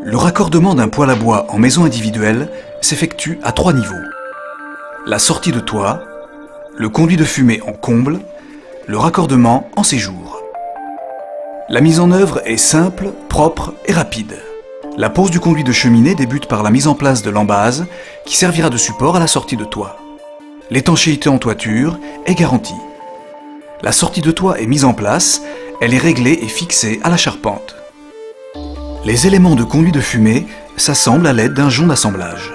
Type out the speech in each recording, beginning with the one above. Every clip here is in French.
Le raccordement d'un poêle à bois en maison individuelle s'effectue à 3 niveaux. La sortie de toit, le conduit de fumée en comble, le raccordement en séjour. La mise en œuvre est simple, propre et rapide. La pose du conduit de cheminée débute par la mise en place de l'embase qui servira de support à la sortie de toit. L'étanchéité en toiture est garantie. La sortie de toit est mise en place, elle est réglée et fixée à la charpente. Les éléments de conduit de fumée s'assemblent à l'aide d'un jonc d'assemblage.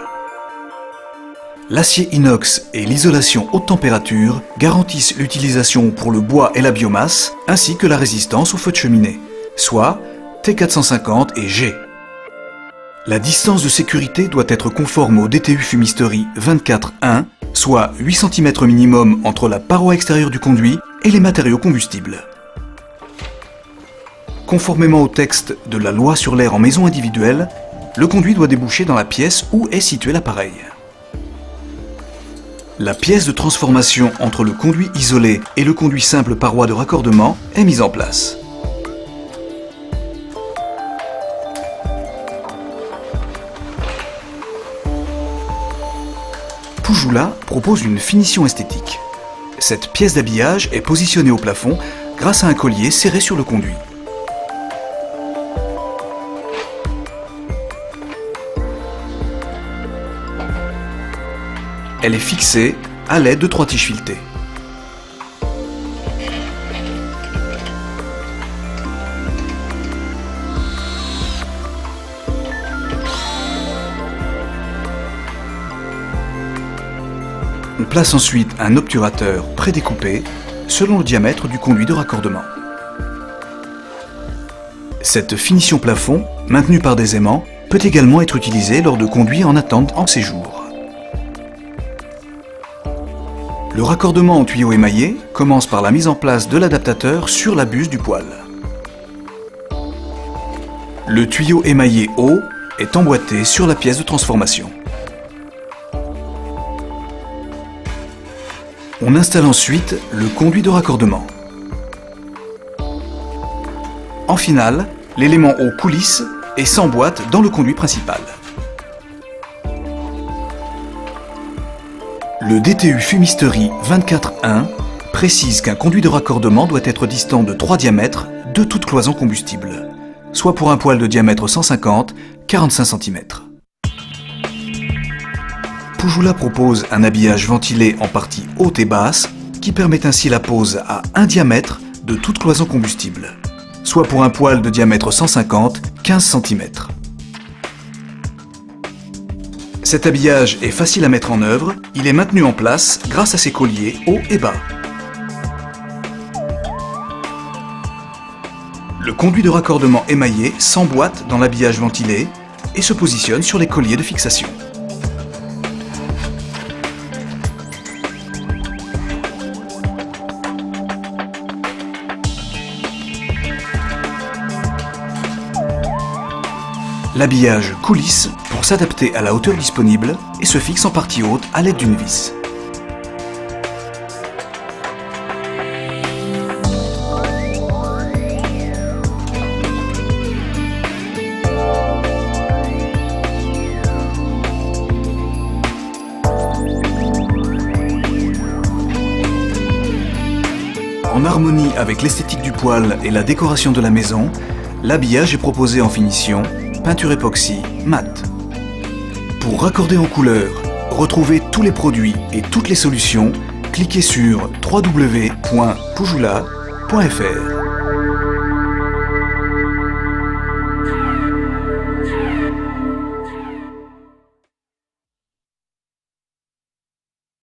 L'acier inox et l'isolation haute température garantissent l'utilisation pour le bois et la biomasse, ainsi que la résistance au feu de cheminée, soit T450 et G. La distance de sécurité doit être conforme au DTU fumisterie 24.1, soit 8 cm minimum entre la paroi extérieure du conduit et les matériaux combustibles. Conformément au texte de la loi sur l'air en maison individuelle, le conduit doit déboucher dans la pièce où est situé l'appareil. La pièce de transformation entre le conduit isolé et le conduit simple paroi de raccordement est mise en place. Poujoula propose une finition esthétique. Cette pièce d'habillage est positionnée au plafond grâce à un collier serré sur le conduit. Elle est fixée à l'aide de 3 tiges filetées. On place ensuite un obturateur prédécoupé selon le diamètre du conduit de raccordement. Cette finition plafond, maintenue par des aimants, peut également être utilisée lors de conduits en attente en séjour. Le raccordement en tuyau émaillé commence par la mise en place de l'adaptateur sur la buse du poêle. Le tuyau émaillé haut est emboîté sur la pièce de transformation. On installe ensuite le conduit de raccordement. En finale, l'élément haut coulisse et s'emboîte dans le conduit principal. Le DTU fumisterie 24.1 précise qu'un conduit de raccordement doit être distant de 3 diamètres de toute cloison combustible, soit pour un poêle de diamètre 150, 45 cm. Poujoula propose un habillage ventilé en partie haute et basse qui permet ainsi la pose à 1 diamètre de toute cloison combustible, soit pour un poêle de diamètre 150, 15 cm. Cet habillage est facile à mettre en œuvre, il est maintenu en place grâce à ses colliers haut et bas. Le conduit de raccordement émaillé s'emboîte dans l'habillage ventilé et se positionne sur les colliers de fixation. L'habillage coulisse pour s'adapter à la hauteur disponible et se fixe en partie haute à l'aide d'une vis. En harmonie avec l'esthétique du poêle et la décoration de la maison, l'habillage est proposé en finition peinture époxy mat. Pour raccorder en couleur, retrouvez tous les produits et toutes les solutions, cliquez sur www.poujoula.fr.